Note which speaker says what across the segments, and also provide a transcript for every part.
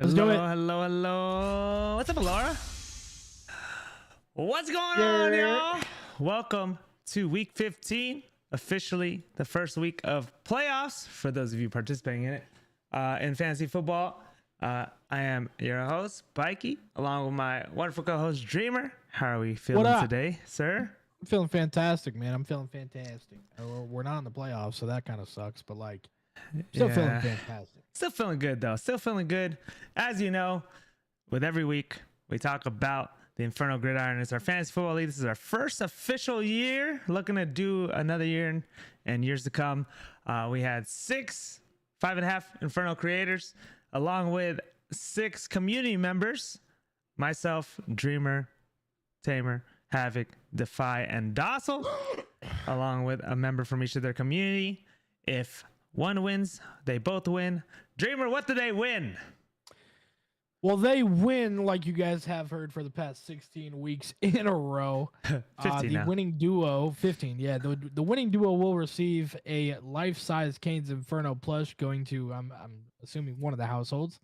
Speaker 1: Let's do it.
Speaker 2: Hello. What's up, Laura? What's going on, y'all? Welcome to week 15, officially the first week of playoffs for those of you participating in it in fantasy football. I am your host, Bikey, along with my wonderful co-host, Dreamer. How are we feeling today, sir?
Speaker 1: I'm feeling fantastic, man. I'm feeling fantastic. We're not in the playoffs, so that kind of sucks, but like, still feeling fantastic.
Speaker 2: Still feeling good, though. Still feeling good. As you know, with every week, we talk about the Inferno Gridiron. It's our fantasy football league. This is our first official year. Looking to do another year and years to come. We had 5.5 Inferno creators, along with 6 community members. Myself, Dreamer, Tamer, Havoc, Defy, and Docile, along with a member from each of their community. If one wins, they both win. Dreamer, what do they win?
Speaker 1: Well, they win, like you guys have heard, for the past 16 weeks in a row.
Speaker 2: 15 now.
Speaker 1: Winning duo, 15, yeah. The winning duo will receive a life-size Kane's Inferno plush going to, I'm assuming, one of the households.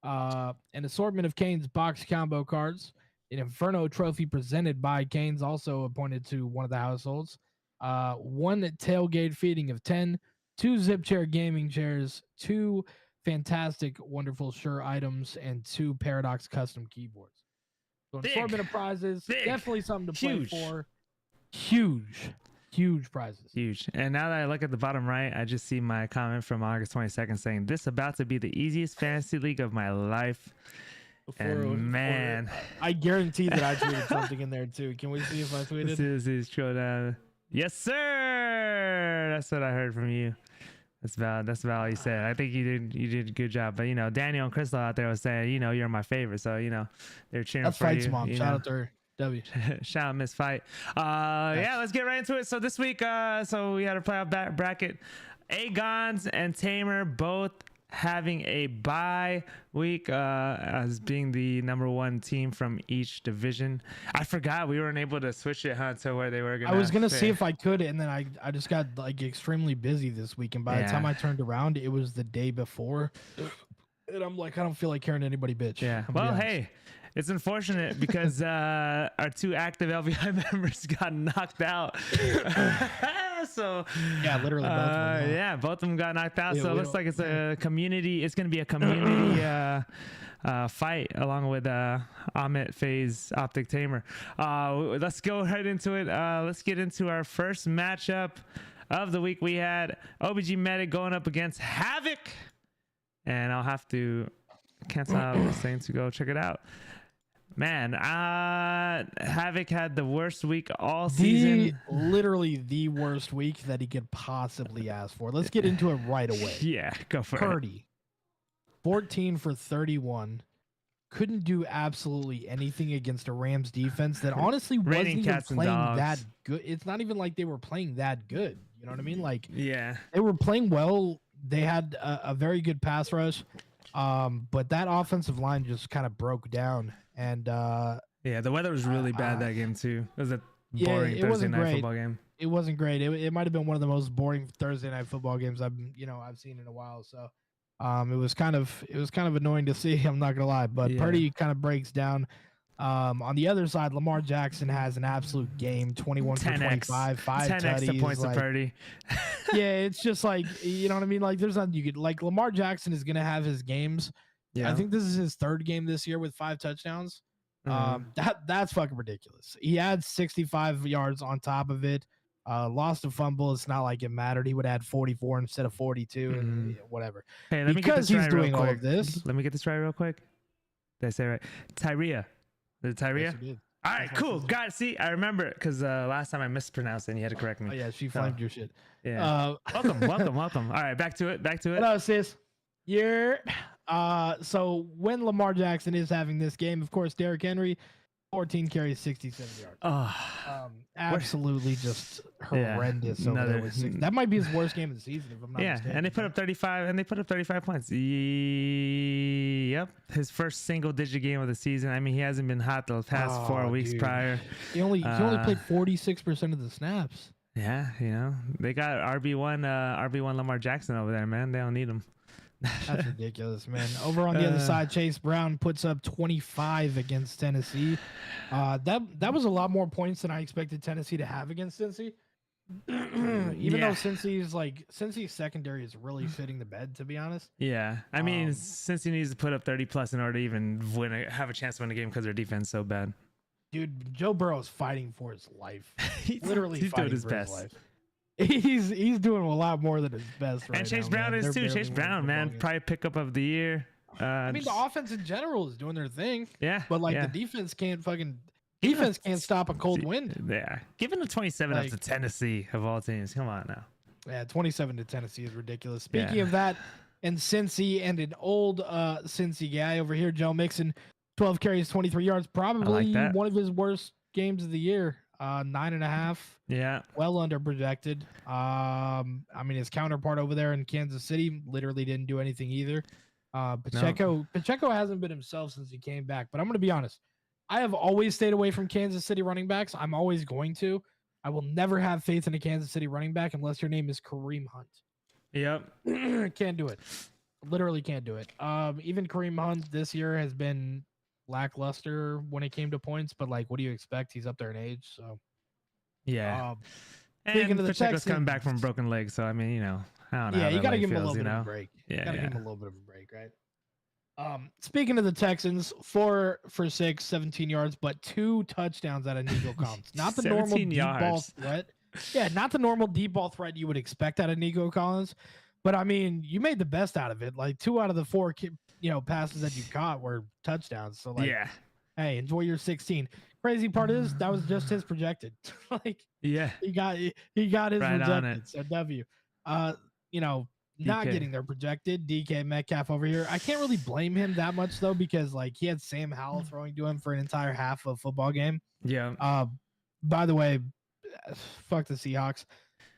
Speaker 1: An assortment of Kane's box combo cards. An Inferno trophy presented by Kane's, also appointed to one of the households. One tailgate feeding of 10. 2 zip chair gaming chairs, 2 fantastic, wonderful Shure items, and 2 Paradox custom keyboards. So an assortment of prizes, definitely something to play for. Huge prizes.
Speaker 2: Huge. And now that I look at the bottom right, I just see my comment from August 22nd saying, "This about to be the easiest fantasy league of my life." Man,
Speaker 1: I guarantee that I tweeted something in there too. Can we see if I tweeted?
Speaker 2: This is scroll down. Yes, sir. That's what I heard from you. That's about all you said. I think you did a good job. But Daniel and Crystal out there was saying, you're my favorite. So they're cheering for you.
Speaker 1: That's Fight's mom. Shout out to her. W.
Speaker 2: Shout out Miss Fight. Yeah, let's get right into it. So this week, so we had a playoff bracket. Agons and Tamer both having a bye week as being the number 1 team from each division. I forgot we weren't able to switch it to where they were gonna.
Speaker 1: I was gonna see if I could, and then I just got like extremely busy this week, and by the time I turned around, it was the day before, and I'm like, I don't feel like hearing anybody bitch.
Speaker 2: Yeah. Well, hey, it's unfortunate because our 2 active LVI members got knocked out. So
Speaker 1: yeah, literally both of them.
Speaker 2: Yeah, both of them got knocked out. So it looks like it's a community. It's going to be a community fight along with Amit FaZe Optic Tamer. Let's go right into it. Let's get into our first matchup of the week. We had OBG Medic going up against Havoc, and I'll have to cancel out this thing to go check it out. Man, Havoc had the worst week all season.
Speaker 1: Literally the worst week that he could possibly ask for. Let's get into it right away.
Speaker 2: Yeah, go for
Speaker 1: Purdy, 14 for 31. Couldn't do absolutely anything against a Rams defense that honestly wasn't even playing that good. It's not even like they were playing that good. You know what I mean? Like,
Speaker 2: yeah,
Speaker 1: they were playing well. They had a very good pass rush. But that offensive line just kind of broke down. And
Speaker 2: yeah, the weather was really bad that game too. It was a boring Thursday night football game.
Speaker 1: It wasn't great. It might have been one of the most boring Thursday night football games I've seen in a while. So it was kind of annoying to see. I'm not gonna lie, but Purdy kind of breaks down. On the other side, Lamar Jackson has an absolute game, 21 for 25, 5
Speaker 2: 10x
Speaker 1: tutties,
Speaker 2: points to Purdy.
Speaker 1: Yeah, it's just like, you know what I mean? Like, there's nothing you could, like, Lamar Jackson is gonna have his games. Yeah, I think this is his 3rd game this year with 5 touchdowns. That's fucking ridiculous. He had 65 yards on top of it. Lost a fumble. It's not like it mattered. He would add 44 instead of 42 and whatever.
Speaker 2: Hey, let me get this
Speaker 1: he's
Speaker 2: right
Speaker 1: doing
Speaker 2: real
Speaker 1: all
Speaker 2: quick.
Speaker 1: of this.
Speaker 2: Let me get this right real quick. Did I say it right? Tyria. Is it Tyria?
Speaker 1: Yes, you did.
Speaker 2: All right, cool. Got it. See, I remember it because last time I mispronounced it and you had to correct me.
Speaker 1: Oh, yeah, she flamed your shit.
Speaker 2: Yeah. Welcome. All right, back to it.
Speaker 1: What up, sis? Yeah. So when Lamar Jackson is having this game, of course, Derrick Henry, 14 carries, 67 yards. Absolutely just horrendous. That might be his worst game of the season, if I'm not mistaken.
Speaker 2: And they put up 35 points. Yep. His first single-digit game of the season. I mean, he hasn't been hot the past 4 weeks prior.
Speaker 1: He only played 46% of the snaps.
Speaker 2: Yeah, they got RB1 Lamar Jackson over there, man. They don't need him.
Speaker 1: That's ridiculous, man. Over on the other side, Chase Brown puts up 25 against Tennessee. That was a lot more points than I expected Tennessee to have against Cincy. Even though Cincy's secondary is really fitting the bed, to be honest.
Speaker 2: Yeah, I mean, Cincy needs to put up 30 plus in order to even have a chance to win a game because their defense is so bad.
Speaker 1: Dude, Joe Burrow is fighting for his life.
Speaker 2: he's
Speaker 1: fighting
Speaker 2: doing his
Speaker 1: for
Speaker 2: best.
Speaker 1: His life. He's doing a lot more than his best right
Speaker 2: And Chase
Speaker 1: now,
Speaker 2: Brown
Speaker 1: man.
Speaker 2: is
Speaker 1: They're
Speaker 2: too. Chase Brown, man, probably pickup of the year.
Speaker 1: I mean, the offense in general is doing their thing.
Speaker 2: Yeah,
Speaker 1: but like the defense can't stop a cold wind.
Speaker 2: Yeah, giving a 27 up to Tennessee of all teams. Come on now.
Speaker 1: Yeah, 27 to Tennessee is ridiculous. Speaking of that, and Cincy and an old Cincy guy over here, Joe Mixon, 12 carries, 23 yards, probably one of his worst games of the year. 9.5.
Speaker 2: Yeah.
Speaker 1: Well under projected. I mean, his counterpart over there in Kansas City literally didn't do anything either. Pacheco hasn't been himself since he came back. But I'm going to be honest. I have always stayed away from Kansas City running backs. I'm always going to. I will never have faith in a Kansas City running back unless your name is Kareem Hunt.
Speaker 2: Yep.
Speaker 1: Can't do it. Literally can't do it. Even Kareem Hunt this year has been lackluster when it came to points, but like, what do you expect? He's up there in age, so
Speaker 2: yeah.
Speaker 1: Speaking of the
Speaker 2: Pacheco's coming back from a broken leg, so I mean, you know, I don't know.
Speaker 1: Yeah, you got to give him a little bit of a break.
Speaker 2: Yeah,
Speaker 1: gotta give him a little bit of a break, right? Speaking of the Texans, 4 for 6, 17 yards, but 2 touchdowns out of Nico Collins. Not the normal deep ball threat. Yeah, not the normal deep ball threat you would expect out of Nico Collins. But I mean, you made the best out of it. Like 2 out of the 4, passes that you caught were touchdowns. So like, hey, enjoy your 16. Crazy part is that was just his projected. Like, he got his
Speaker 2: right
Speaker 1: projected. So W. Not getting their projected DK Metcalf over here. I can't really blame him that much though, because like he had Sam Howell throwing to him for an entire half of football game.
Speaker 2: Yeah.
Speaker 1: By the way, fuck the Seahawks.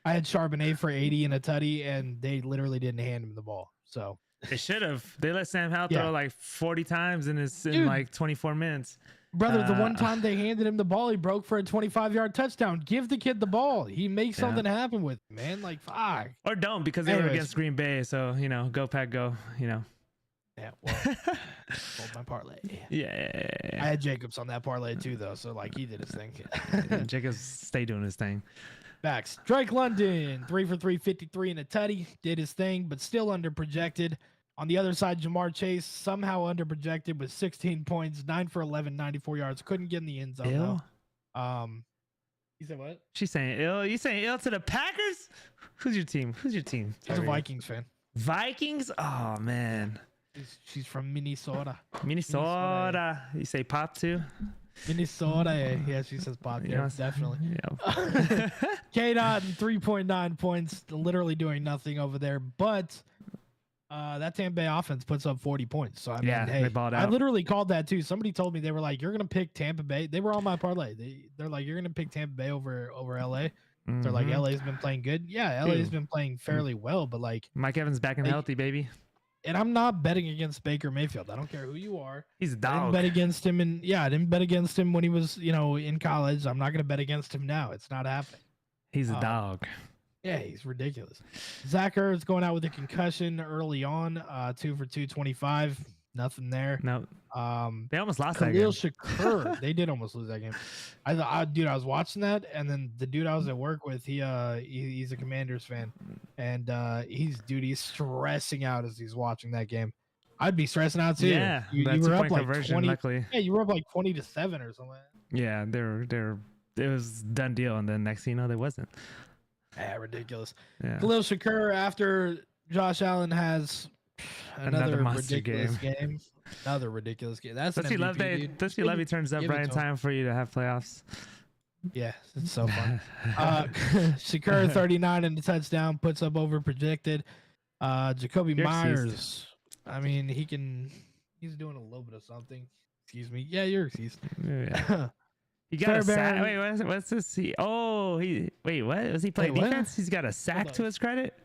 Speaker 1: I had Charbonnet for 80 and a tutty, and they literally didn't hand him the ball. So
Speaker 2: they should have. They let Sam Howell throw like 40 times in like 24 minutes.
Speaker 1: Brother, the one time they handed him the ball, he broke for a 25-yard touchdown. Give the kid the ball. He makes something happen with it, man. Like, fuck.
Speaker 2: Or don't, because they were against Green Bay. So, go Pack, go,
Speaker 1: Yeah, well, hold my parlay.
Speaker 2: Yeah.
Speaker 1: I had Jacobs on that parlay too, though. So, like, he did his thing.
Speaker 2: Jacobs stay doing his thing.
Speaker 1: Facts. Drake London, 3 for 3, 53 and a tutty. Did his thing, but still under projected. On the other side, Jamar Chase somehow under projected with 16 points, 9 for 11, 94 yards. Couldn't get in the end zone. Though. You said what?
Speaker 2: She's saying ill. You saying ill to the Packers? Who's your team?
Speaker 1: He's a Vikings fan.
Speaker 2: Vikings? Oh man.
Speaker 1: She's from Minnesota.
Speaker 2: Minnesota. You say pop too?
Speaker 1: Minnesota. Yeah, she says pop. Yeah, definitely. Yeah. K-Dot and 3.9 points, literally doing nothing over there, but. That Tampa Bay offense puts up 40 points. So I mean, hey,
Speaker 2: they balled out.
Speaker 1: I literally called that too. Somebody told me, they were like, "You're gonna pick Tampa Bay." They were on my parlay. They're like, "You're gonna pick Tampa Bay over LA." They're like, "LA's been playing good." Yeah, LA's been playing fairly well, but like
Speaker 2: Mike Evans back and healthy, baby.
Speaker 1: And I'm not betting against Baker Mayfield. I don't care who you are.
Speaker 2: He's a dog.
Speaker 1: I didn't bet against him, I didn't bet against him when he was, in college. I'm not gonna bet against him now. It's not happening.
Speaker 2: He's a dog.
Speaker 1: Yeah, he's ridiculous. Zach Ertz going out with a concussion early on, 2 for 225. Nothing there.
Speaker 2: No. They almost lost that
Speaker 1: Khalil
Speaker 2: game.
Speaker 1: Shakur. They did almost lose that game. I was watching that, and then the dude I was at work with, he's a Commanders fan, and he's stressing out as he's watching that game. I'd be stressing out too.
Speaker 2: Yeah,
Speaker 1: you were up like 20.
Speaker 2: Luckily.
Speaker 1: Yeah, you were up like 20-7 or something.
Speaker 2: Yeah, it was done deal, and then next thing you know, there wasn't.
Speaker 1: Yeah, ridiculous.
Speaker 2: Yeah.
Speaker 1: Khalil Shakur, after Josh Allen has another ridiculous game. Another ridiculous game. That's
Speaker 2: Does he love that? Does he love he turns up right in time for you to have playoffs?
Speaker 1: Yeah, it's so fun. Shakur 39 and the touchdown, puts up over projected. Jacoby Myers. I mean, he's doing a little bit of something. Excuse me. Yeah, you're excused.
Speaker 2: Yeah. He got a sack. Wait, what's this? Wait, what? Was he playing defense? He's got a sack to his credit.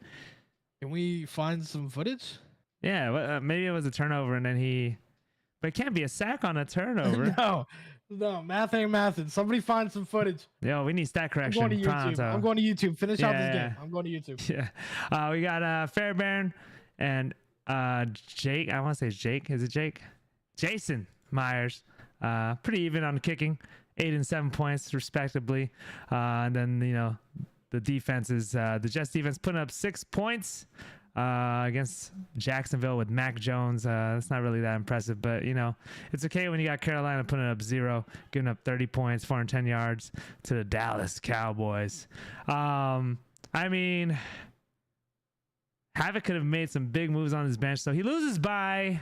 Speaker 1: Can we find some footage?
Speaker 2: Yeah, maybe it was a turnover, and then but it can't be a sack on a turnover.
Speaker 1: No, math ain't mathing. Somebody find some footage.
Speaker 2: Yo, we need stat correction.
Speaker 1: I'm going to YouTube. Finish out this game. I'm going to YouTube.
Speaker 2: Yeah. We got Fairbairn and Jake, I want to say Jake. Is it Jake? Jason Myers. Pretty even on the kicking. 8 and 7 points respectively. And then, the defense is the Jets defense putting up 6 points against Jacksonville with Mac Jones. That's not really that impressive, but it's okay when you got Carolina putting up 0, giving up 30 points, 410 yards to the Dallas Cowboys. I mean, Havoc could have made some big moves on his bench. So he loses by,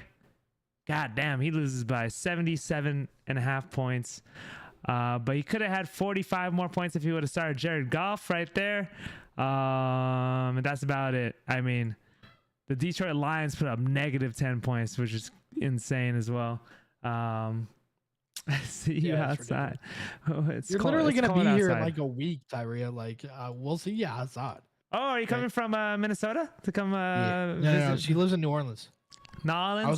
Speaker 2: God damn, he loses by 77.5 points. But he could have had 45 more points if he would have started Jared Goff right there. And that's about it. I mean, the Detroit Lions put up negative 10 points, which is insane as well. I see you outside.
Speaker 1: You're literally going to be here in like a week, Tyria. Like, we'll see you outside.
Speaker 2: Oh, are you coming from Minnesota to come
Speaker 1: No, she lives in New Orleans.
Speaker 2: New Orleans?
Speaker 1: I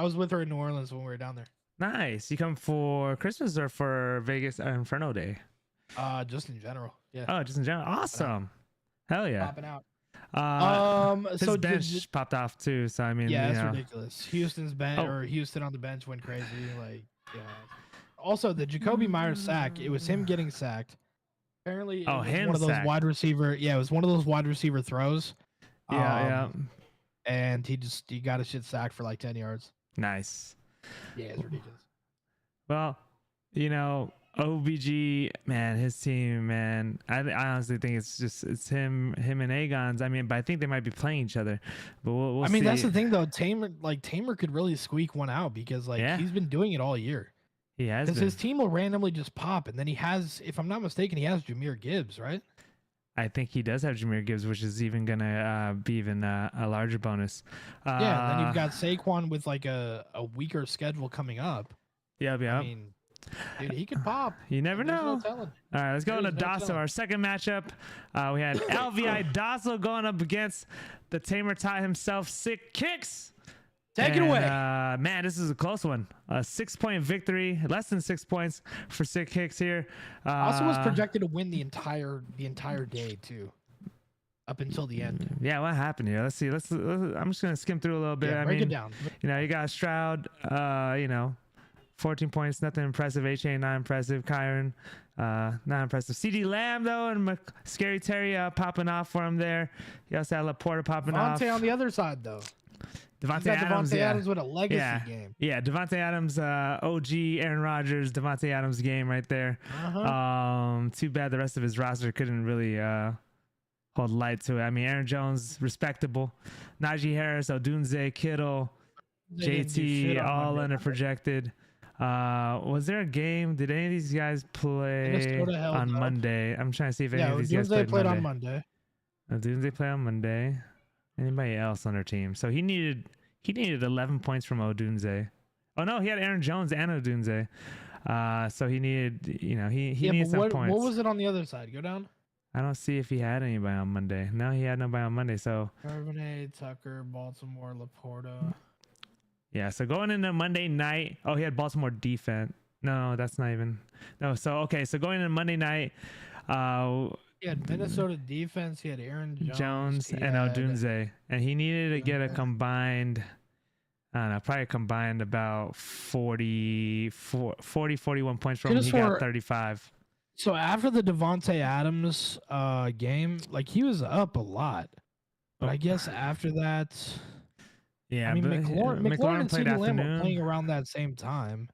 Speaker 1: was with her in New Orleans when we were down there.
Speaker 2: Nice. You come for Christmas or for Vegas Inferno Day?
Speaker 1: Just in general. Yeah.
Speaker 2: Oh, just in general. Awesome. Hell yeah.
Speaker 1: Popping out.
Speaker 2: His so bench popped off too. So I mean,
Speaker 1: yeah, it's ridiculous. Houston's bench or Houston on the bench went crazy. Like, yeah. Also, the Jacoby Myers sack. It was him getting sacked. Apparently, it was one of those wide receiver. Yeah, it was one of those wide receiver throws.
Speaker 2: Yeah.
Speaker 1: And he got a shit sacked for like 10 yards.
Speaker 2: Nice.
Speaker 1: Yeah, it's ridiculous.
Speaker 2: Well, OBG, man, his team, man. I honestly think it's him and Agon's. I mean, but I think they might be playing each other. But we'll see.
Speaker 1: That's the thing though. Tamer could really squeak one out because he's been doing it all year.
Speaker 2: He has.
Speaker 1: Because his team will randomly just pop, and then he has, if I'm not mistaken, he has Jahmyr Gibbs, right?
Speaker 2: I think he does have Jahmyr Gibbs, which is even gonna be even a larger bonus.
Speaker 1: And then you've got Saquon with like a weaker schedule coming up.
Speaker 2: Yeah.
Speaker 1: I mean, dude, he could pop.
Speaker 2: You never know.
Speaker 1: No
Speaker 2: all right, let's go into Dasso, our second matchup. We had LVI Dasso going up against the Tamer Tot himself, Sick Kicks.
Speaker 1: Take it away.
Speaker 2: Man, this is a close one. A 6-point victory, less than 6 points for Sick Kicks here.
Speaker 1: Also was projected to win the entire day too, up until the end.
Speaker 2: Yeah, what happened here? Let's see. I'm just gonna skim through a little bit.
Speaker 1: Yeah, break it down.
Speaker 2: You got Stroud. 14 points, nothing impressive. HA, not impressive. Kyron, not impressive. CD Lamb though, and Scary Terry popping off for him there. You also had Laporta popping off.
Speaker 1: Devontae on the other side though.
Speaker 2: Devontae Adams
Speaker 1: with a legacy game.
Speaker 2: Yeah, Devontae Adams, OG Aaron Rodgers, Devontae Adams game right there. Too bad the rest of his roster couldn't really hold light to it. I mean, Aaron Jones, respectable. Najee Harris, Odunze, Kittle, JT, all under projected. Was there a game? Did any of these guys play on Monday? I'm trying to see if any of these guys played
Speaker 1: on Monday.
Speaker 2: Odunze played on Monday. Anybody else on their team? So he needed 11 points from Odunze. Oh no, he had Aaron Jones and Odunze. So he needed, he needed some points.
Speaker 1: What was it on the other side? Go down.
Speaker 2: I don't see if he had anybody on Monday. No, he had nobody on Monday. So
Speaker 1: Charbonnet, Tucker, Baltimore, Laporta.
Speaker 2: Yeah, so going into Monday night, he had Baltimore defense. No, that's not even. No, so going into Monday night,
Speaker 1: he had Minnesota defense. He had Aaron
Speaker 2: Jones and Odunze, and he needed to get a combined, I don't know, probably combined about 41 points from him. He got 35.
Speaker 1: So after the Devontae Adams game, he was up a lot, but I guess after that,
Speaker 2: yeah.
Speaker 1: I mean, McLaurin and CeeDee Lamb were playing around that same time.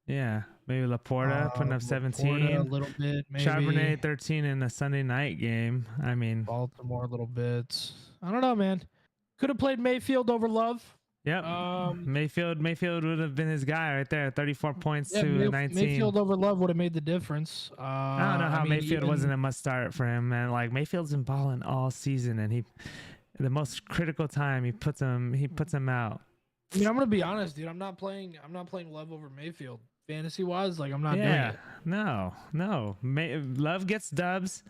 Speaker 2: Yeah, maybe Laporta putting up 17.
Speaker 1: A little bit, maybe.
Speaker 2: Charbonnet 13 in the Sunday night game. I mean,
Speaker 1: Baltimore a little bit. I don't know, man. Could have played Mayfield over Love.
Speaker 2: Yep. Mayfield would have been his guy right there. 34 points to 19.
Speaker 1: Mayfield over Love would have made the difference.
Speaker 2: I don't know how Mayfield wasn't a must start for him, man. Mayfield's been balling all season, and the most critical time he puts him out.
Speaker 1: I mean, I'm gonna be honest, dude. I'm not playing Love over Mayfield. Fantasy wise, I'm not doing it.
Speaker 2: No. Love gets dubs,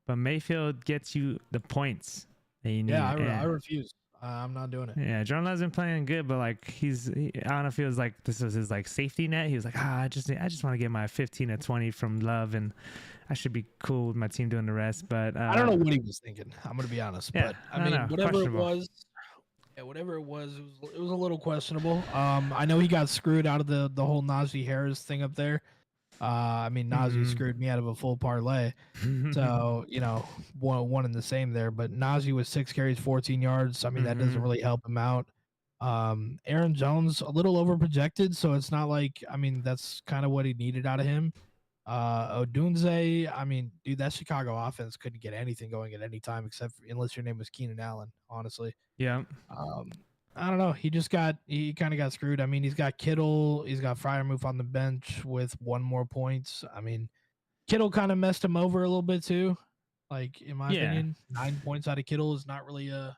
Speaker 2: but Mayfield gets you the points that you need.
Speaker 1: Yeah, I refuse. I'm not doing it.
Speaker 2: Yeah, Jordan Love's been playing good, but I don't know if it was this was his safety net. He was I just want to get my 15 to 20 from Love, and I should be cool with my team doing the rest. But
Speaker 1: I don't know what he was thinking. I'm gonna be honest, but I mean, whatever it was, Yeah, whatever it was a little questionable. I know he got screwed out of the whole Najee Harris thing up there. I mean, Najee screwed me out of a full parlay. So, one and the same there. But Najee was 6 carries, 14 yards. I mean, that doesn't really help him out. Aaron Jones, a little over projected. So it's not like, I mean, that's kind of what he needed out of him. Odunze, I mean, dude, that Chicago offense couldn't get anything going at any time unless your name was Keenan Allen, honestly.
Speaker 2: Yeah.
Speaker 1: I don't know. He kind of got screwed. I mean, he's got Kittle, he's got Freiermuth on the bench with 1 more points. I mean, Kittle kind of messed him over a little bit too. Like in my opinion, 9 points out of Kittle is not really a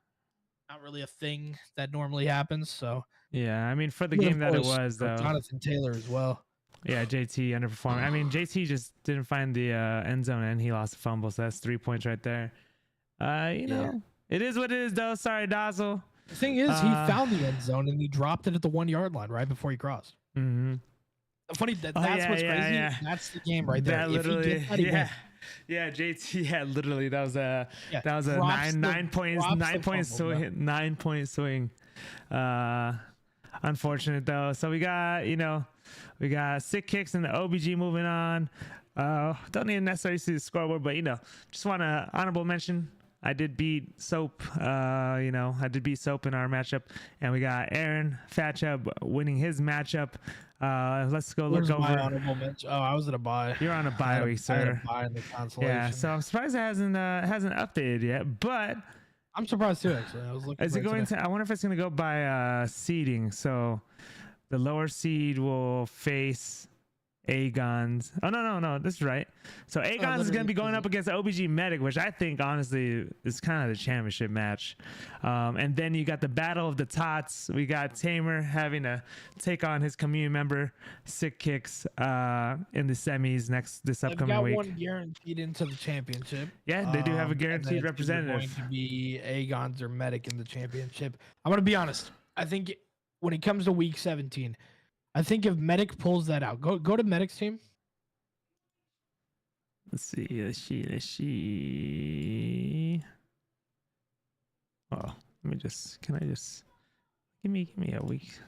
Speaker 1: thing that normally happens. So
Speaker 2: yeah, I mean for the game that it was though.
Speaker 1: Jonathan Taylor as well.
Speaker 2: Yeah, JT underperformed. I mean, JT just didn't find the end zone and he lost a fumble, so that's 3 points right there. You know, it is what it is though. Sorry, Dazzle.
Speaker 1: The thing is, he found the end zone and he dropped it at the 1 yard line right before he crossed.
Speaker 2: Mm-hmm.
Speaker 1: Funny that's what's crazy. Yeah. That's the game right there.
Speaker 2: That literally, yeah, JT. Yeah, literally, that was a 9 point swing. Unfortunate though. So we got sick kicks and the OBG moving on. Don't need to necessarily see the scoreboard, but just want to honorable mention. I did beat Soap. I did beat Soap in our matchup, and we got Aaron Fatchup winning his matchup. Let's go look over.
Speaker 1: My honorable mention? Oh, I was at a bye.
Speaker 2: You're on a bye week, sir.
Speaker 1: I had a bye in the consolation.
Speaker 2: Yeah, so I'm surprised it hasn't updated yet, but
Speaker 1: I'm surprised too. Actually, I was looking.
Speaker 2: Is it going to? I wonder if it's going to go by seeding. So the lower seed will face Aegon's. Oh no, this is right. So Aegon's is going to be going up against OBG Medic, which I think honestly is kind of the championship match. And then you got the battle of the tots. We got Tamer having to take on his community member Sick Kicks in the semis this upcoming week.
Speaker 1: They've got one guaranteed into the championship.
Speaker 2: Yeah, they do have a guaranteed representative.
Speaker 1: Going to be Aegon's or Medic in the championship. I'm going to be honest. I think when it comes to week 17. I think if Medic pulls that out, go to Medic's team.
Speaker 2: Let's see. Oh, can I just give me a week?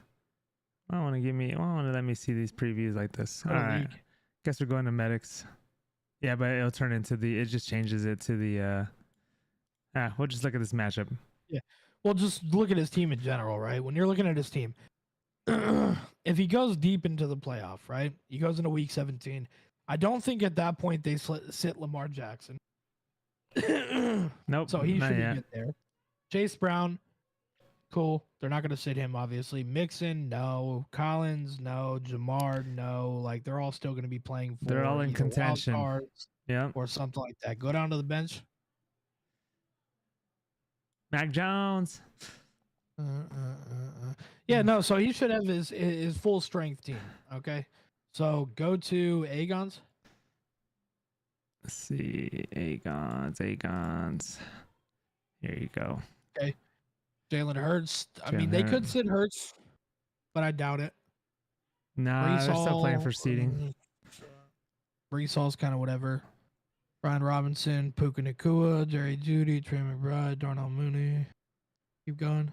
Speaker 2: I don't want to let me see these previews like this. All right. Guess we're going to Medics. Yeah, but it'll turn into it just changes it to the we'll just look at this matchup.
Speaker 1: Yeah. Well, just look at his team in general, right? When you're looking at his team, if he goes deep into the playoff, right? He goes into week 17. I don't think at that point they sit Lamar Jackson.
Speaker 2: Nope.
Speaker 1: So he should be good there. Chase Brown, cool. They're not going to sit him, obviously. Mixon, no. Collins, no. Jamar, no. Like, they're all still going to be playing for.
Speaker 2: They're all in contention. Yeah.
Speaker 1: Or something like that. Go down to the bench.
Speaker 2: Mac Jones.
Speaker 1: Yeah, no, so he should have his full strength team. Okay. So go to Aegon's.
Speaker 2: Let's see. Aegon's. Here you go.
Speaker 1: Okay. Jalen Hurts. I mean, they could sit Hurts, but I doubt it.
Speaker 2: Nah, they're still playing for seeding.
Speaker 1: Brees Hall's kind of whatever. Brian Robinson, Puka Nacua, Jerry Jeudy, Trey McBride, Darnell Mooney. Keep going.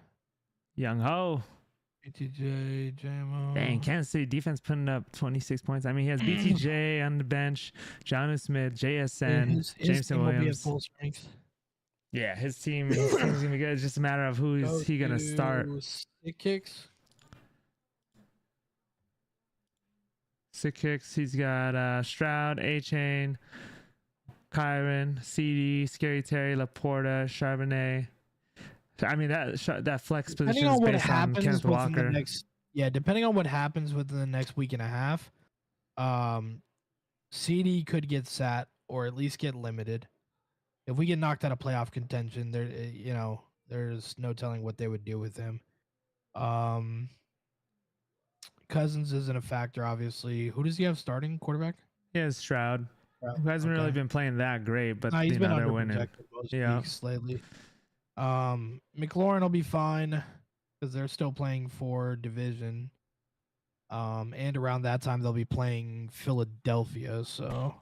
Speaker 2: Young Ho.
Speaker 1: BTJ, JMO.
Speaker 2: Dang, Kansas City defense putting up 26 points. I mean, he has BTJ on the bench, Jonnu Smith, JSN, Jameson Williams.
Speaker 1: Full strength.
Speaker 2: Yeah, his team's going to be good. It's just a matter of who is he going to start.
Speaker 1: Sick Kicks.
Speaker 2: Sick Kicks. He's got Stroud, A-Chain, Kyron, CD, Scary Terry, Laporta, Charbonnet. I mean, that flex position is based on Kenneth Walker.
Speaker 1: Depending on what happens within the next week and a half, CD could get sat or at least get limited. If we get knocked out of playoff contention, there's no telling what they would do with him. Cousins isn't a factor, obviously. Who does he have starting quarterback?
Speaker 2: He has Stroud, who hasn't really been playing that great, but
Speaker 1: he's been
Speaker 2: they're winning.
Speaker 1: Weeks lately. McLaurin will be fine because they're still playing for division. And around that time they'll be playing Philadelphia. So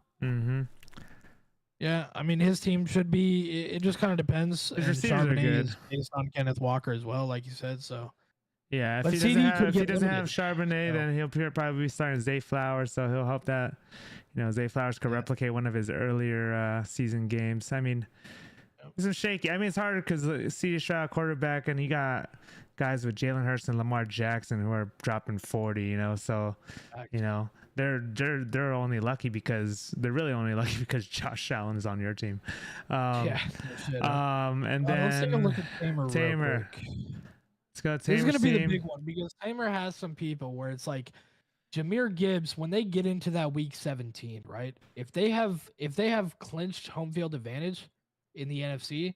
Speaker 1: Yeah, I mean his team should be. It just kind of depends.
Speaker 2: His
Speaker 1: And
Speaker 2: receivers are
Speaker 1: Charbonnet
Speaker 2: good.
Speaker 1: is based on Kenneth Walker as well, like you said. So,
Speaker 2: Yeah, if
Speaker 1: but
Speaker 2: he doesn't
Speaker 1: CD
Speaker 2: have
Speaker 1: could get
Speaker 2: have
Speaker 1: limited.
Speaker 2: Charbonnet,
Speaker 1: So,
Speaker 2: then he'll probably be starting Zay Flowers, so he'll hope that Zay Flowers could
Speaker 1: yeah,
Speaker 2: replicate one of his earlier season games. I mean,
Speaker 1: yeah.
Speaker 2: it's shaky. I mean, it's harder because CD Stroud quarterback, and you got guys with Jalen Hurts and Lamar Jackson who are dropping 40. So they're only lucky because they're really only lucky because Josh Allen is on your team.
Speaker 1: Yeah.
Speaker 2: And
Speaker 1: Let's take a
Speaker 2: then
Speaker 1: look at Tamer.
Speaker 2: Tamer.
Speaker 1: Real quick.
Speaker 2: Let's go.
Speaker 1: This is
Speaker 2: Tamer's
Speaker 1: gonna be the
Speaker 2: team.
Speaker 1: big one because Tamer has some people where it's like Jahmyr Gibbs when they get into that week 17, right? If they have clinched home field advantage in the NFC,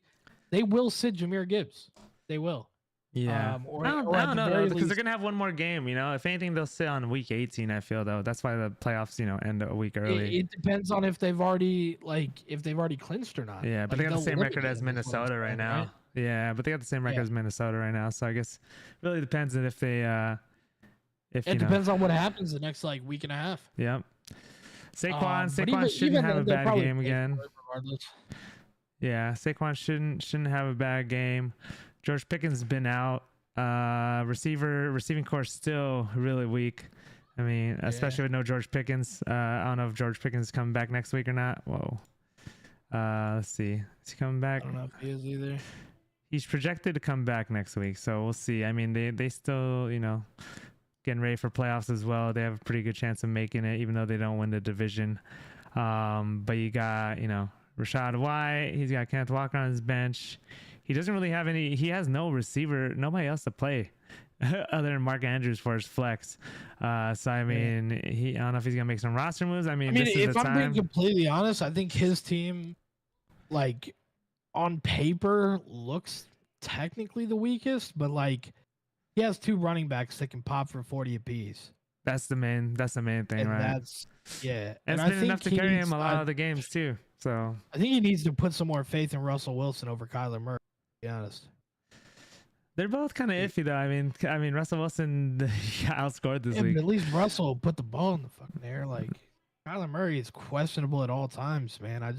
Speaker 1: they will sit Jahmyr Gibbs. They will.
Speaker 2: Yeah.
Speaker 1: Or,
Speaker 2: I don't know though, because
Speaker 1: least,
Speaker 2: they're gonna have one more game. If anything, they'll sit on week 18. I feel though that's why the playoffs end a week early.
Speaker 1: it depends on if they've already clinched or not.
Speaker 2: Yeah, but
Speaker 1: like,
Speaker 2: they got the same record as
Speaker 1: eliminate them is what I'm
Speaker 2: Minnesota right
Speaker 1: saying,
Speaker 2: now.
Speaker 1: right?
Speaker 2: Yeah, but they got the same record as Minnesota right now. So I guess it really depends on if they
Speaker 1: it depends on what happens the next like week and a half.
Speaker 2: Yep. Saquon
Speaker 1: But
Speaker 2: shouldn't have a
Speaker 1: they'll
Speaker 2: bad
Speaker 1: probably
Speaker 2: game
Speaker 1: pay
Speaker 2: again.
Speaker 1: for it regardless.
Speaker 2: Yeah, Saquon shouldn't have a bad game. George Pickens has been out. Receiving core still really weak. I mean, especially with no George Pickens. I don't know if George Pickens is coming back next week or not. Whoa. Let's see. Is he coming back?
Speaker 1: I don't know if he is either.
Speaker 2: He's projected to come back next week, so we'll see. I mean, they still, getting ready for playoffs as well. They have a pretty good chance of making it, even though they don't win the division. But you got, Rashad White. He's got Kenneth Walker on his bench. He doesn't really have any. He has no receiver, nobody else to play other than Mark Andrews for his flex. So I mean, I don't know if he's gonna make some roster moves. I mean, this is
Speaker 1: if
Speaker 2: the
Speaker 1: I'm
Speaker 2: time.
Speaker 1: being completely honest, I think his team, like on paper, looks technically the weakest, but like he has two running backs that can pop for 40 apiece.
Speaker 2: That's the main thing,
Speaker 1: And
Speaker 2: right?
Speaker 1: that's
Speaker 2: And
Speaker 1: And
Speaker 2: it's
Speaker 1: I
Speaker 2: been enough to
Speaker 1: think
Speaker 2: carry
Speaker 1: he's
Speaker 2: him a lot of the games too. So
Speaker 1: I think he needs to put some more faith in Russell Wilson over Kyler Murray, to be honest.
Speaker 2: they're both kind of iffy though. I mean, Russell Wilson got outscored this
Speaker 1: Yeah,
Speaker 2: week.
Speaker 1: but at least Russell put the ball in the fucking air. Like Kyler Murray is questionable at all times, man. I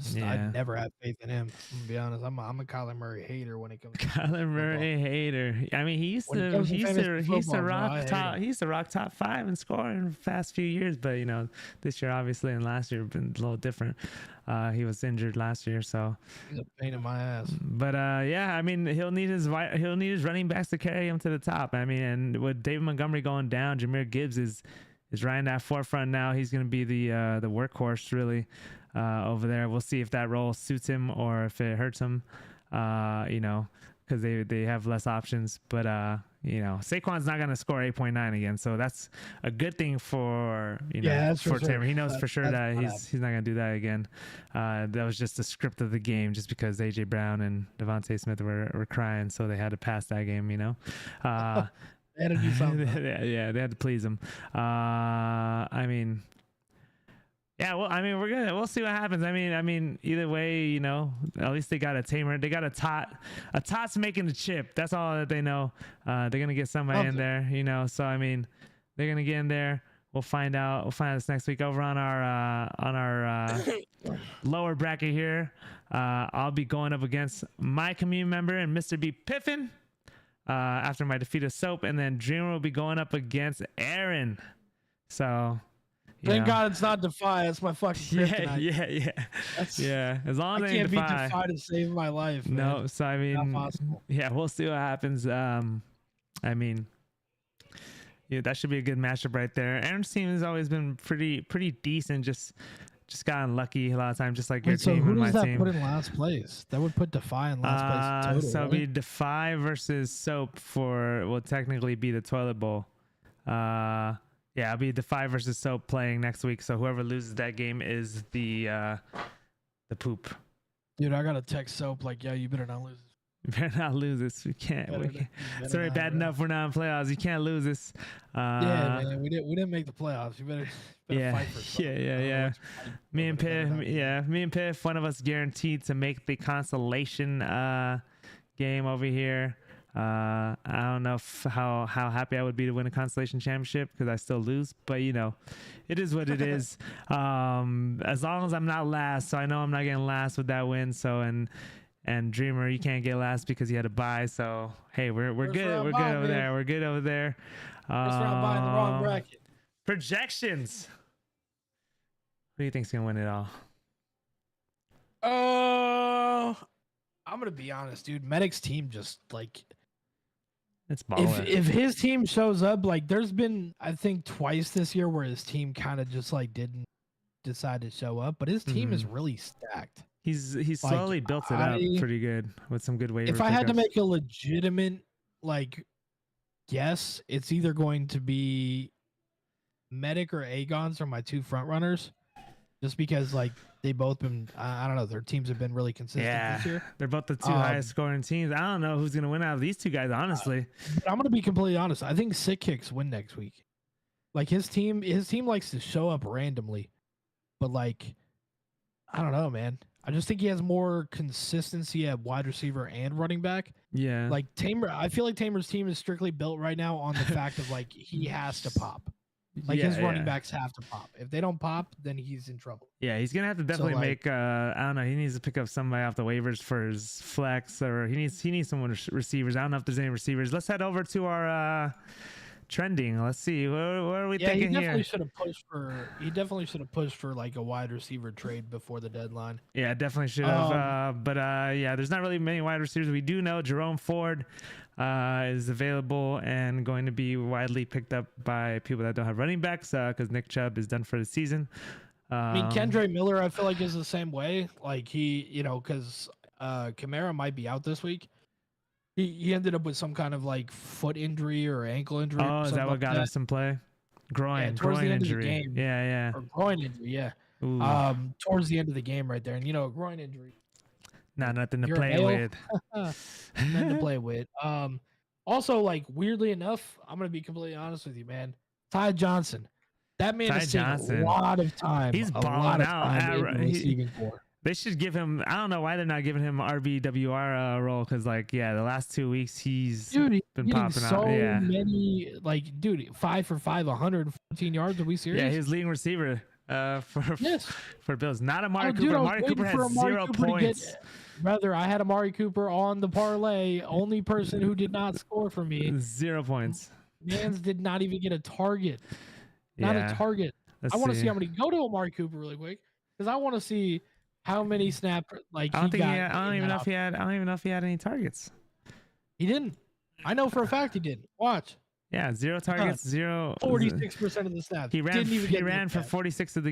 Speaker 1: never had faith in him. I'm gonna be honest. I'm a Kyler Murray hater when it comes to
Speaker 2: Kyler Murray hater. I mean, he used to rock top 5 in scoring in the past few years, but this year obviously and last year been a little different. He was injured last year, so
Speaker 1: he's a pain in my ass.
Speaker 2: But yeah, I mean, he'll need his running backs to carry him to the top. I mean, and with David Montgomery going down, Jahmyr Gibbs is right in that forefront now. He's going to be the workhorse really over there. We'll see if that role suits him or if it hurts him. Because they have less options. But Saquon's not going to score 8.9 again, so that's a good thing for for Tamer. He knows for sure that he's not going to do that again. That was just the script of the game, just because AJ Brown and Devontae Smith were crying, so they had to pass that game.
Speaker 1: They had to do something.
Speaker 2: Yeah, they had to please him. I mean, yeah. Well, I mean, we'll see what happens. I mean, either way, at least they got a Tamer. They got a tot. A tot's making the chip. That's all that they know. They're gonna get somebody in there. So I mean, they're gonna get in there. We'll find out. We'll find out this next week over on our lower bracket here. I'll be going up against my community member and Mr. B Piffin. After my defeat of Soap, and then Dreamer will be going up against Aaron. So,
Speaker 1: thank God it's not Defy. That's my fucking kryptonite.
Speaker 2: Yeah. As long as
Speaker 1: I can't beat Defy to save my life. Man.
Speaker 2: No, so I mean,
Speaker 1: not possible.
Speaker 2: Yeah, we'll see what happens. I mean, yeah, that should be a good matchup right there. Aaron's team has always been pretty decent. Just got unlucky a lot of times, just like your team and my team.
Speaker 1: So who does that put in last place? That would put Defy in last place total,
Speaker 2: so it'll be Defy versus Soap will technically be the toilet bowl. Yeah, it'll be Defy versus Soap playing next week. So whoever loses that game is the poop.
Speaker 1: Dude, I gotta text Soap like, yeah, you better not lose.
Speaker 2: You better not lose this. We can't. It's already bad enough we're not in playoffs. You can't lose this.
Speaker 1: Yeah, man. We didn't make the playoffs. You better fight for something.
Speaker 2: Yeah. Me and Piff, one of us guaranteed to make the consolation game over here. I don't know how happy I would be to win a constellation championship because I still lose, but you know, it is what it is. As long as I'm not last, so I know I'm not getting last with that win. So and Dreamer, you can't get last because you had to buy. So hey, we're good. We're good over there. We're good over there.
Speaker 1: First round buying the wrong bracket.
Speaker 2: Projections. Who do you think's gonna win it all?
Speaker 1: I'm gonna be honest, dude. Medic's team just like
Speaker 2: it's balling.
Speaker 1: If his team shows up, like there's been I think twice this year where his team kind of just like didn't decide to show up, but his team is really stacked.
Speaker 2: He's slowly built it up pretty good with some good waiver.
Speaker 1: If I had to make a legitimate like guess, it's either going to be Medic or Aegon's are my two front runners. Just because like they both been I don't know, their teams have been really consistent this year.
Speaker 2: They're both the two highest scoring teams. I don't know who's gonna win out of these two guys, honestly.
Speaker 1: But I'm gonna be completely honest. I think Sick Kicks win next week. Like his team likes to show up randomly. But like I don't know, man. I just think he has more consistency at wide receiver and running back.
Speaker 2: Yeah.
Speaker 1: Like Tamer, I feel like Tamer's team is strictly built right now on the fact of like he has to pop. Like his running backs have to pop. If they don't pop, then he's in trouble.
Speaker 2: Yeah, he's gonna have to definitely make. I don't know. He needs to pick up somebody off the waivers for his flex, or he needs someone receivers. I don't know if there's any receivers. Let's head over to our trending. Let's see. What are we thinking here?
Speaker 1: He definitely should have pushed for like a wide receiver trade before the deadline.
Speaker 2: Yeah, definitely should have. But yeah, there's not really many wide receivers. We do know Jerome Ford is available and going to be widely picked up by people that don't have running backs because Nick Chubb is done for the season.
Speaker 1: I mean, Kendre Miller, I feel like is the same way. Like he, you know, because Kamara might be out this week. He ended up with some kind of like foot injury or ankle injury.
Speaker 2: Oh, is that what got us some play? Groin injury. Yeah.
Speaker 1: Or groin injury, yeah.
Speaker 2: Ooh.
Speaker 1: Towards the end of the game right there. And, you know, groin injury.
Speaker 2: Nothing to play with.
Speaker 1: Nothing to play with. Also, like, weirdly enough, I'm going to be completely honest with you, man. Ty Johnson. That man has taken a lot of time.
Speaker 2: He's balling out.
Speaker 1: Receiving for.
Speaker 2: They should give him. I don't know why they're not giving him RBWR role because, like, yeah, the last 2 weeks he's been popping out. Yeah,
Speaker 1: many, like, dude, 5 for 5, 114 yards. Are we serious?
Speaker 2: Yeah, he's leading receiver for Bills. Not Amari Cooper.
Speaker 1: Dude,
Speaker 2: Amari Cooper has 0 points.
Speaker 1: Rather, I had Amari Cooper on the parlay. Only person who did not score for me.
Speaker 2: 0 points.
Speaker 1: Mans did not even get a target. Not a target. I want to see how many. Go to Amari Cooper really quick because I want to see how many snaps. Like
Speaker 2: I don't even know if he had any targets.
Speaker 1: He didn't. I know for a fact he didn't. Watch.
Speaker 2: Yeah, 0 targets,
Speaker 1: 46% of the snaps.
Speaker 2: He ran for 46% of the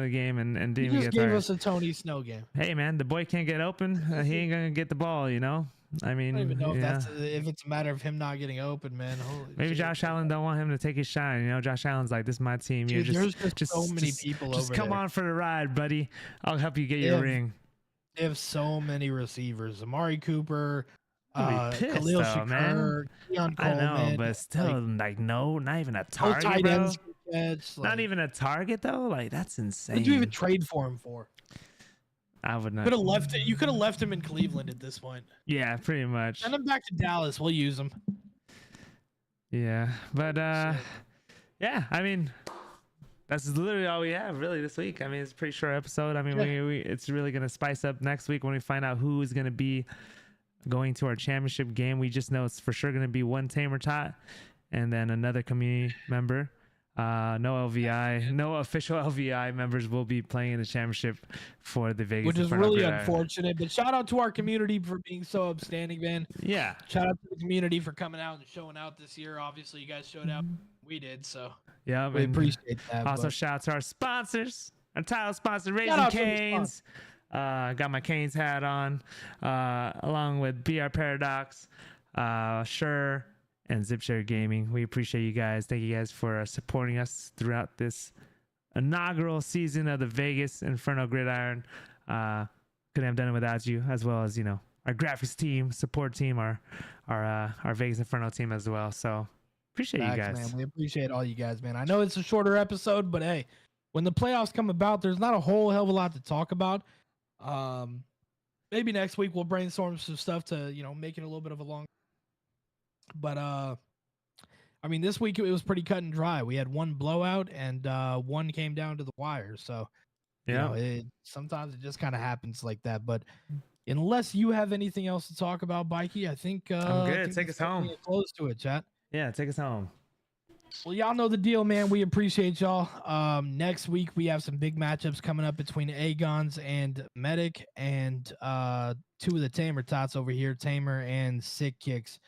Speaker 2: game, and didn't even get
Speaker 1: targets. He just gave us a Tony Snow game.
Speaker 2: Hey man, the boy can't get open. He ain't gonna get the ball, you know. I mean,
Speaker 1: I don't even know if it's a matter of him not getting open, man.
Speaker 2: Maybe Josh Allen don't want him to take his shine. You know, Josh Allen's like, this is my team.
Speaker 1: Dude, there's just so many people over there.
Speaker 2: Just come on for the ride, buddy. I'll help you get your ring.
Speaker 1: They have so many receivers. Amari Cooper, Khalil Shakur, Keon Coleman.
Speaker 2: I know, but still, not even a target, bro. Not even a target, though? Like, that's insane.
Speaker 1: What did you even trade for him for?
Speaker 2: I would not.
Speaker 1: You could have left him in Cleveland at this point.
Speaker 2: Yeah, pretty much.
Speaker 1: Send him back to Dallas. We'll use him.
Speaker 2: Yeah, but yeah, I mean, that's literally all we have really this week. I mean, it's a pretty short episode. I mean, it's really gonna spice up next week when we find out who is gonna be going to our championship game. We just know it's for sure gonna be one Tamer Tot and then another community member. No official LVI members will be playing in the championship for the Vegas,
Speaker 1: which is really unfortunate. But shout out to our community for being so upstanding, man.
Speaker 2: Yeah,
Speaker 1: shout out to the community for coming out and showing out this year. Obviously, you guys showed out. We did, so
Speaker 2: yeah,
Speaker 1: we appreciate that.
Speaker 2: Also, shout out to our sponsors, our title sponsor, Raising Canes. Got my Canes hat on, along with BR Paradox, Sure, and Zipshare Gaming. We appreciate you guys. Thank you guys for supporting us throughout this inaugural season of the Vegas Inferno Gridiron. Couldn't have done it without you, as well as, you know, our graphics team, support team, our Vegas Inferno team as well. So appreciate you guys.
Speaker 1: Man. We appreciate all you guys, man. I know it's a shorter episode, but hey, when the playoffs come about, there's not a whole hell of a lot to talk about. Maybe next week we'll brainstorm some stuff to, you know, make it a little bit of a long But I mean, this week it was pretty cut and dry. We had one blowout and one came down to the wire. So, you know, sometimes it just kind of happens like that. But unless you have anything else to talk about, Mikey, I think
Speaker 2: I'm good.
Speaker 1: I think
Speaker 2: Take us home.
Speaker 1: Close to it, chat.
Speaker 2: Yeah, take us home.
Speaker 1: Well, y'all know the deal, man. We appreciate y'all. Next week we have some big matchups coming up between Agons and Medic, and two of the Tamer tots over here, Tamer and Sick Kicks.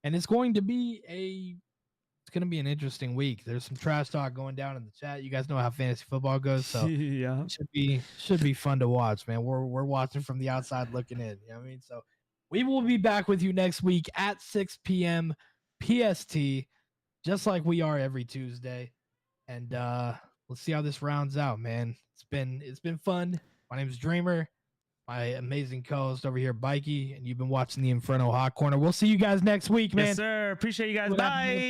Speaker 1: And it's going to be an interesting week. There's some trash talk going down in the chat. You guys know how fantasy football goes, so
Speaker 2: yeah,
Speaker 1: it should be fun to watch, man. We're watching from the outside looking in. You know what I mean? So we will be back with you next week at 6 p.m. PST, just like we are every Tuesday. And let's see how this rounds out, man. It's been fun. My name is Dreamer. My amazing co-host over here, Bikey, and you've been watching the Inferno Hot Corner. We'll see you guys next week, man.
Speaker 2: Yes, sir. Appreciate you guys. Bye.